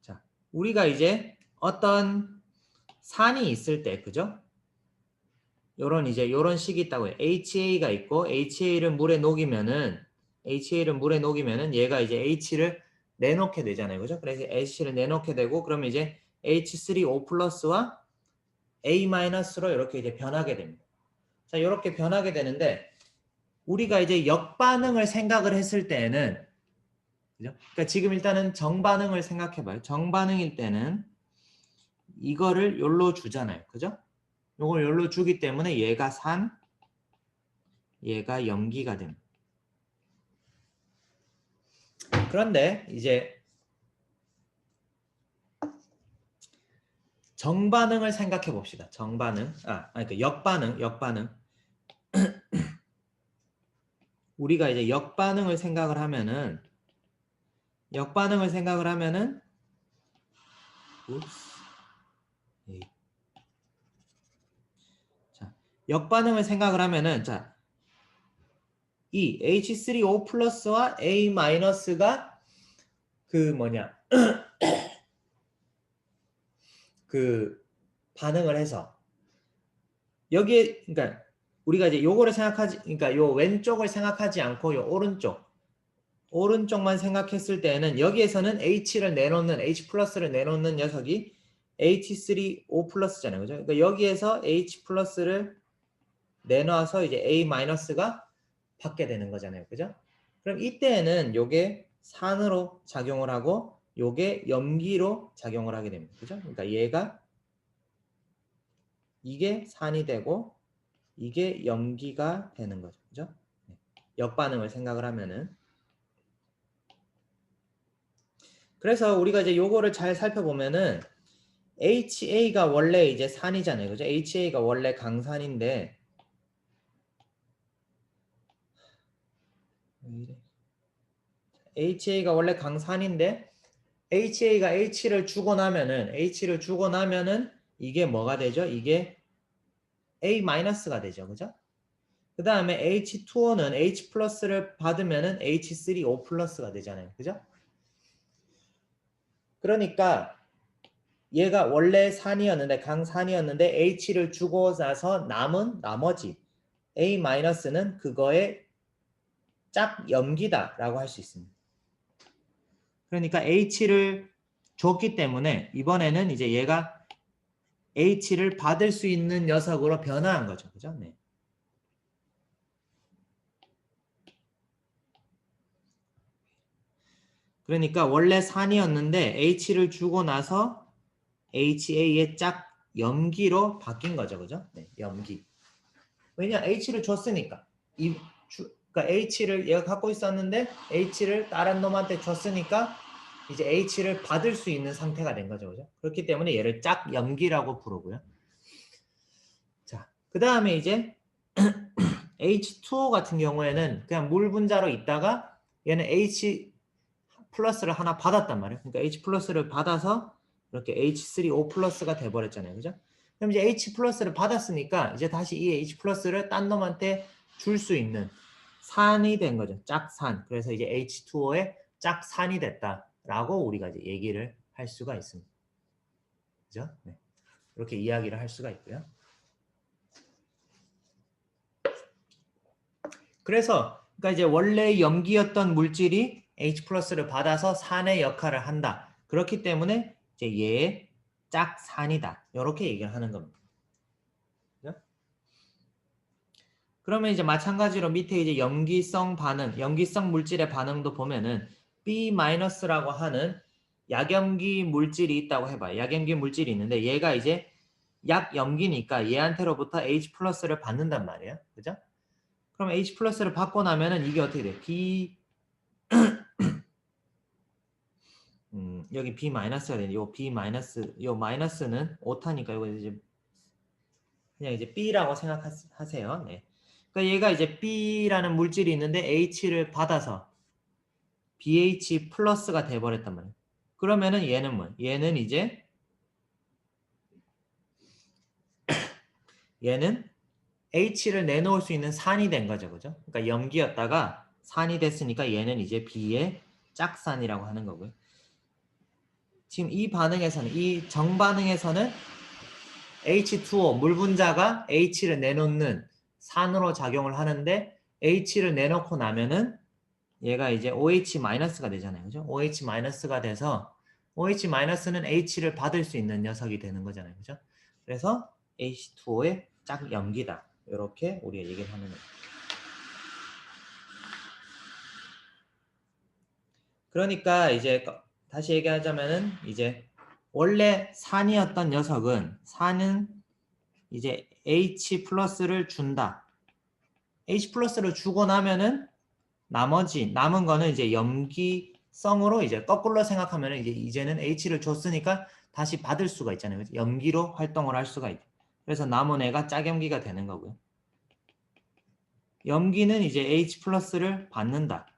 자, 우리가 이제 어떤 산이 있을 때 그죠? 요런 이제 요런 식이 있다고요. HA가 있고 HA를 물에 녹이면은 얘가 이제 H를 내놓게 되잖아요. 그죠? 그래서 H를 내놓게 되고 그러면 이제 H3O 플러스와 A 마이너스로 이렇게 이제 변하게 됩니다. 자, 이렇게 변하게 되는데 우리가 이제 역반응을 생각을 했을 때는 그죠? 그러니까 지금 일단은 정반응을 생각해 봐요. 정반응일 때는 이거를 요로 주잖아요. 그죠? 요걸 요로 주기 때문에 얘가 산, 얘가 염기가 됩니다. 그런데 이제 정반응을 생각해 봅시다. 정반응. 그러니까 역반응. 우리가 이제 역반응을 생각을 하면은 자, 역반응을 생각을 하면은 자, 이 H3O 플러스와 A 마이너스가 그 뭐냐 그 반응을 해서 여기에 그러니까 우리가 이제 요거를 생각하지 그러니까 요 왼쪽을 생각하지 않고 요 오른쪽만 생각했을 때는 여기에서는 H를 내놓는 H 플러스를 내놓는 녀석이 H3O 플러스잖아요. 그죠? 그러니까 여기에서 H 플러스를 내놔서 이제 A 마이너스가 받게 되는 거잖아요. 그죠? 그럼 이때에는 요게 산으로 작용을 하고 요게 염기로 작용을 하게 됩니다. 그죠? 그러니까 얘가 이게 산이 되고 이게 염기가 되는 거죠. 그죠? 역반응을 생각을 하면은 그래서 우리가 이제 요거를 잘 살펴보면은 HA가 원래 이제 산이잖아요. 그죠? HA가 원래 강산인데 HA가 원래 강산인데 HA가 H를 주고 나면은 이게 뭐가 되죠? 이게 A-가 되죠. 그죠? 그 다음에 H2O는 H 플러스를 받으면은 H3O 플러스가 되잖아요. 그죠? 그러니까 얘가 원래 산이었는데 강산이었는데 H를 주고 나서 남은 나머지 A-는 그거의 짝 염기다라고 할 수 있습니다. 그러니까 H를 줬기 때문에 이번에는 이제 얘가 H를 받을 수 있는 녀석으로 변화한 거죠. 그죠? 네. 그러니까 원래 산이었는데 H를 주고 나서 HA의 짝 염기로 바뀐 거죠. 그죠? 네, 염기. 왜냐? H를 줬으니까. 그러니까 H를 얘가 갖고 있었는데 H를 다른 놈한테 줬으니까 이제 H를 받을 수 있는 상태가 된 거죠. 그죠? 그렇기 때문에 얘를 짝염기라고 부르고요. 자, 그 다음에 이제 H2O 같은 경우에는 그냥 물 분자로 있다가 얘는 H 플러스를 하나 받았단 말이에요. 그러니까 H 플러스를 받아서 이렇게 H3O 플러스가 돼버렸잖아요. 그죠? 그럼 이제 H 플러스를 받았으니까 이제 다시 이 H 플러스를 딴 놈한테 줄 수 있는 산이 된 거죠. 짝산. 그래서 이제 H2O의 짝산이 됐다라고 우리가 이제 얘기를 할 수가 있습니다. 그죠? 네. 이렇게 이야기를 할 수가 있고요. 그래서 그러니까 이제 원래 염기였던 물질이 H 플러스를 받아서 산의 역할을 한다. 그렇기 때문에 이제 얘의 짝산이다. 이렇게 얘기를 하는 겁니다. 그죠? 그러면 이제 마찬가지로 밑에 이제 염기성 반응, 염기성 물질의 반응도 보면은 B-라고 하는 약염기 물질이 있다고 해봐요. 약염기 물질이 있는데 얘가 이제 약염기니까 얘한테로부터 H 플러스를 받는단 말이에요. 그죠? 그럼 H 플러스를 받고 나면은 이게 어떻게 돼? 여기 B 마이너스가 되는데 요 B 마이너스 요 마이너스는 오타니까 이거 이제 그냥 이제 B라고 생각하세요. 네. 그러니까 얘가 이제 B라는 물질이 있는데 H를 받아서 BH 플러스가 돼버렸단 말이에요. 그러면은 얘는 뭐? 얘는 이제 얘는 H를 내놓을 수 있는 산이 된 거죠, 그죠? 그러니까 염기였다가 산이 됐으니까 얘는 이제 B의 짝산이라고 하는 거고요. 지금 이 반응에서는 이 정반응에서는 H2O 물 분자가 H를 내놓는 산으로 작용을 하는데 H를 내놓고 나면은 얘가 이제 OH-가 되잖아요. 그죠? OH-가 돼서 OH-는 H를 받을 수 있는 녀석이 되는 거잖아요. 그죠? 그래서 H2O의 짝염기다. 이렇게 우리가 얘기를 하는 거예요. 그러니까 이제 다시 얘기하자면은 이제 원래 산이었던 녀석은 산은 이제 H 플러스를 준다. H 플러스를 주고 나면은 나머지 남은 거는 이제 염기성으로 이제 거꾸로 생각하면은 이제는 H를 줬으니까 다시 받을 수가 있잖아요. 염기로 활동을 할 수가 있죠. 그래서 남은 애가 짝염기가 되는 거고요. 염기는 이제 H 플러스를 받는다.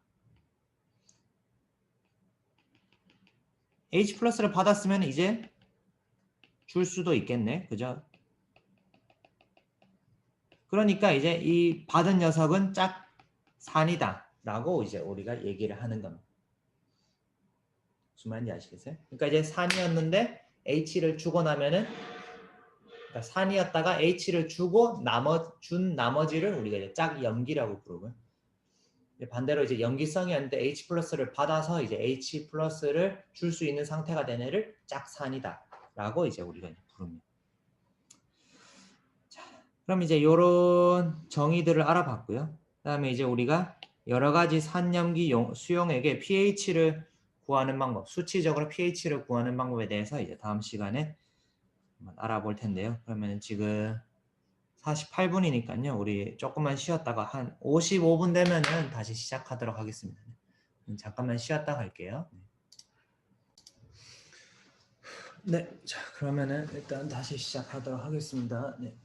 H 플러스를 받았으면 이제 줄 수도 있겠네. 그죠? 그러니까 이제 이 받은 녀석은 짝산이다 라고 이제 우리가 얘기를 하는 겁니다. 무슨 말인지 아시겠어요? 그러니까 이제 산이었는데 H를 주고 나면은 그러니까 산이었다가 H를 주고 준 나머지를 우리가 이제 짝염기라고 부르고요. 반대로 이제 염기성이었는데 H 플러스를 받아서 이제 H 플러스를 줄 수 있는 상태가 된 애를 짝산이다 라고 이제 우리가 이제 부릅니다. 자, 그럼 이제 요런 정의들을 알아봤고요. 그 다음에 이제 우리가 여러 가지 산염기 수용액의 pH를 구하는 방법, 수치적으로 pH를 구하는 방법에 대해서 이제 다음 시간에 한번 알아볼 텐데요. 그러면 지금 48분이니까요. 우리 조금만 쉬었다가 한 55분 되면은 다시 시작하도록 하겠습니다. 잠깐만 쉬었다 갈게요. 네, 자 그러면은 일단 다시 시작하도록 하겠습니다. 네.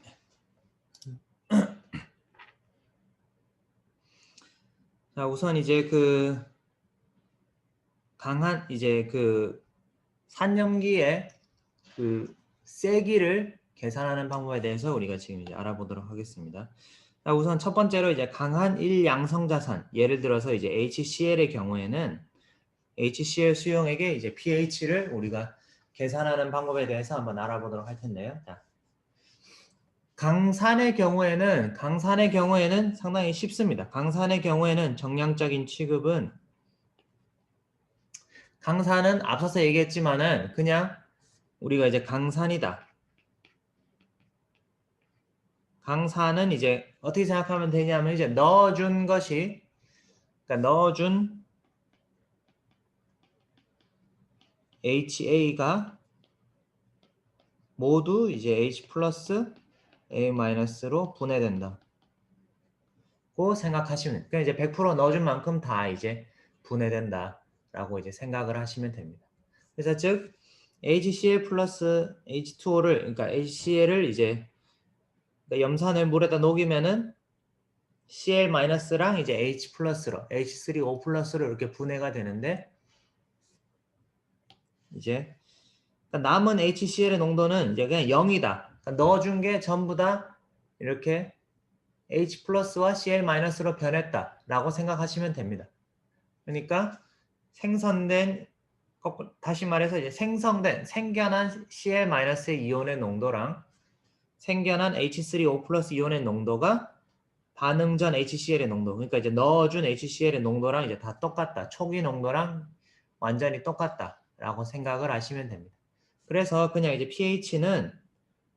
자 우선 이제 그 강한 이제 그 산염기의 그 세기를 계산하는 방법에 대해서 우리가 지금 이제 알아보도록 하겠습니다. 자, 우선 첫 번째로 이제 강한 1양성자산, 예를 들어서 이제 HCl의 경우에는 HCl 수용액의 이제 pH를 우리가 계산하는 방법에 대해서 한번 알아보도록 할 텐데요. 자, 강산의 경우에는 상당히 쉽습니다. 강산의 경우에는 정량적인 취급은 강산은 앞서서 얘기했지만은 그냥 우리가 이제 강산이다. 강산은 이제 어떻게 생각하면 되냐면 이제 넣어준 것이 그러니까 넣어준 HA가 모두 이제 H 플러스 A 마이너스로 분해된다. 고 생각하시면 그러니까 이제 100% 넣어준 만큼 다 이제 분해된다. 라고 이제 생각을 하시면 됩니다. 그래서 즉 HCl 플러스 H2O를 그러니까 HCl을 이제 염산을 물에다 녹이면은 Cl-랑 이제 H 플러스로 H3O 플러스로 이렇게 분해가 되는데 이제 그러니까 남은 HCl의 농도는 이제 그냥 0이다. 그러니까 넣어준 게 전부 다 이렇게 H 플러스와 Cl-로 변했다라고 생각하시면 됩니다. 그러니까 생성된 다시 말해서 이제 생겨난 Cl-의 이온의 농도랑 생겨난 H3O 플러스 이온의 농도가 반응 전 HCl의 농도, 그러니까 이제 넣어준 HCl의 농도랑 이제 다 똑같다. 초기 농도랑 완전히 똑같다라고 생각을 하시면 됩니다. 그래서 그냥 이제 pH는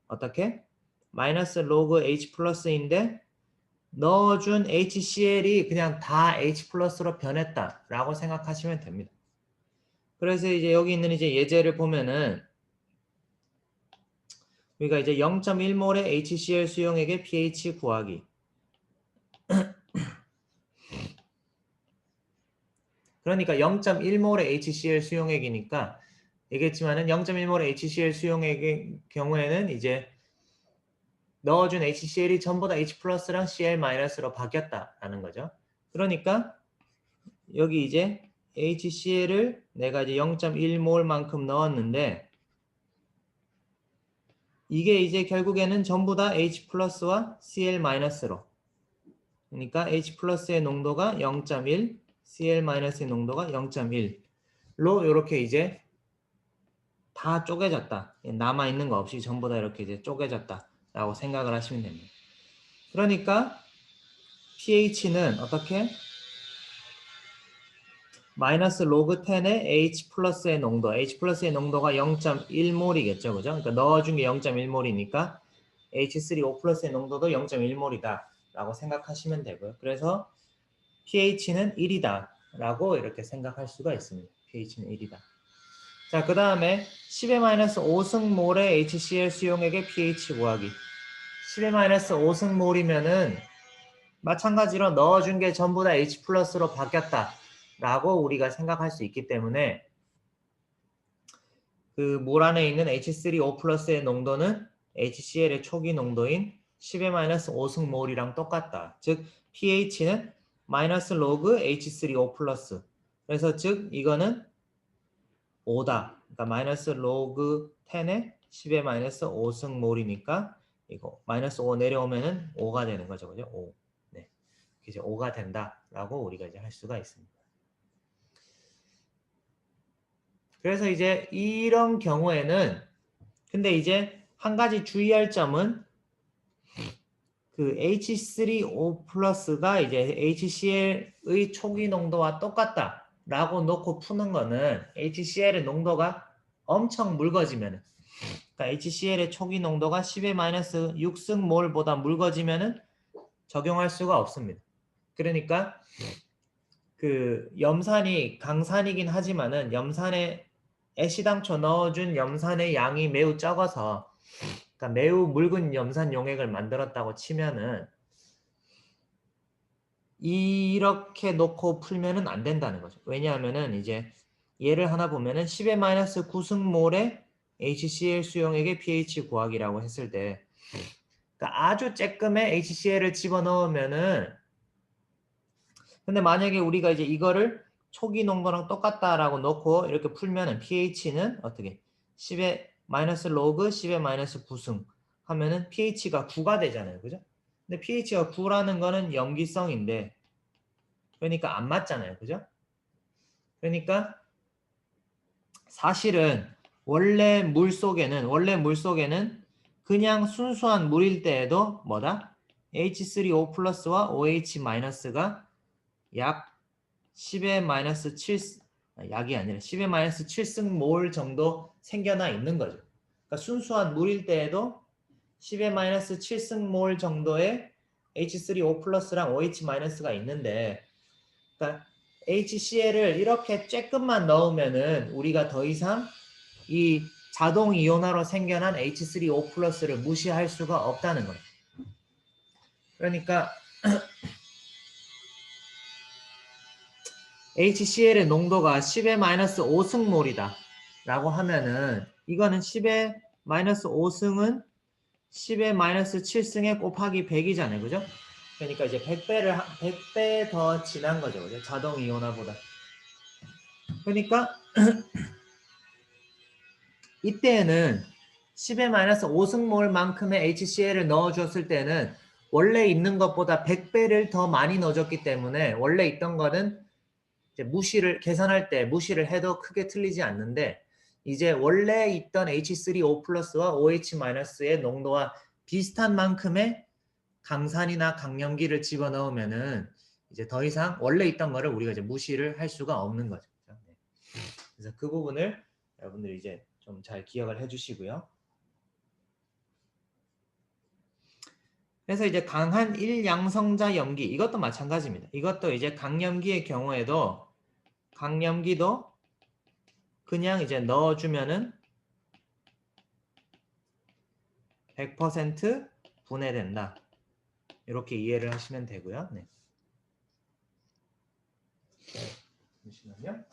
어떻게? 마이너스 로그 H 플러스인데 넣어준 HCl이 그냥 다 H 플러스로 변했다라고 생각하시면 됩니다. 그래서 이제 여기 있는 이제 예제를 보면은 우리가 이제 0.1몰의 HCl 수용액의 pH 구하기. 그러니까 0.1몰의 HCl 수용액이니까 얘기했지만은 0.1몰의 HCl 수용액의 경우에는 이제 넣어준 HCl이 전부 다 H 플러스랑 Cl-로 바뀌었다라는 거죠. 그러니까 여기 이제 HCl을 내가 이제 0.1몰만큼 넣었는데 이게 이제 결국에는 전부 다 H 플러스와 Cl-로 그러니까 H 플러스의 농도가 0.1, Cl-의 농도가 0.1로 이렇게 이제 다 쪼개졌다. 남아있는 거 없이 전부 다 이렇게 이제 쪼개졌다라고 생각을 하시면 됩니다. 그러니까 pH는 어떻게? 마이너스 로그 10의 H 플러스의 농도, H 플러스의 농도가 0.1몰이겠죠. 그죠? 그러니까 넣어준 게 0.1몰이니까 H3O 플러스의 농도도 0.1몰이다 라고 생각하시면 되고요. 그래서 pH는 1이다 라고 이렇게 생각할 수가 있습니다. pH는 1이다. 자, 그 다음에 10-5승몰의 HCl 수용액의 pH 구하기. 10-5승몰이면은 마찬가지로 넣어준 게 전부 다 H 플러스로 바뀌었다 라고 우리가 생각할 수 있기 때문에 그 물 안에 있는 H3O 플러스의 농도는 HCl의 초기 농도인 10-5승몰이랑 똑같다. 즉 pH는 마이너스 로그 H3O 플러스. 그래서 즉 이거는 5다. 그러니까 마이너스 로그 10에 10-5승몰이니까 이거 마이너스 5 내려오면은 5가 되는 거죠. 그죠? 5. 네. 이제 5가 된다라고 우리가 이제 할 수가 있습니다. 그래서 이제 이런 경우에는 근데 이제 한 가지 주의할 점은 그 H3O 플러스가 이제 HCl의 초기 농도와 똑같다라고 놓고 푸는 거는 HCl의 농도가 엄청 묽어지면은 그러니까 HCl의 초기 농도가 10-6승몰보다 묽어지면은 적용할 수가 없습니다. 그러니까 그 염산이 강산이긴 하지만은 염산에 애시당초 넣어준 염산의 양이 매우 적어서 그러니까 매우 묽은 염산 용액을 만들었다고 치면은 이렇게 놓고 풀면은 안 된다는 거죠. 왜냐하면은 이제 예를 하나 보면은 10-9승몰의 HCl 수용액의 pH 구하기라고 했을 때 그러니까 아주 쬐끔의 HCl을 집어넣으면은 근데 만약에 우리가 이제 이거를 초기 농도랑 똑같다라고 놓고 이렇게 풀면은 pH는 어떻게 10의 마이너스 로그 10의 마이너스 9승 하면은 pH가 9가 되잖아요. 그죠? 근데 pH가 9라는 거는 염기성인데 그러니까 안 맞잖아요. 그죠? 그러니까 사실은 원래 물 속에는 그냥 순수한 물일 때에도 뭐다? H3O 플러스와 OH 마이너스가 약 10의 마이너스 7 약이 아니라 10의 마이너스 7승몰 정도 생겨나 있는 거죠. 그러니까 순수한 물일 때에도 10의 마이너스 7승몰 정도의 H3O 플러스랑 OH 마이너스가 있는데 그러니까 HCl을 이렇게 쬐끔만 넣으면은 우리가 더 이상 이 자동 이온화로 생겨난 H3O 플러스를 무시할 수가 없다는 거예요. 그러니까 HCl의 농도가 10의 마이너스 5승몰이다 라고 하면은 이거는 10의 마이너스 5승은 10의 마이너스 7승에 곱하기 100이잖아요. 그죠? 그러니까 이제 100배 더 진한 거죠. 그죠? 자동 이온화보다. 그러니까 이때에는 10의 마이너스 5승몰만큼의 HCl을 넣어줬을 때는 원래 있는 것보다 100배를 더 많이 넣어줬기 때문에 원래 있던 거는 이제 계산할 때 무시를 해도 크게 틀리지 않는데 이제 원래 있던 H3O 플러스와 OH-의 농도와 비슷한 만큼의 강산이나 강염기를 집어넣으면은 이제 더 이상 원래 있던 거를 우리가 이제 무시를 할 수가 없는 거죠. 그래서 그 부분을 여러분들이 이제 좀 잘 기억을 해주시고요. 그래서 이제 강한 1양성자 염기 이것도 마찬가지입니다. 이것도 이제 강염기의 경우에도 강염기도 그냥 이제 넣어주면은 100% 분해된다. 이렇게 이해를 하시면 되고요. 네. 잠시만요.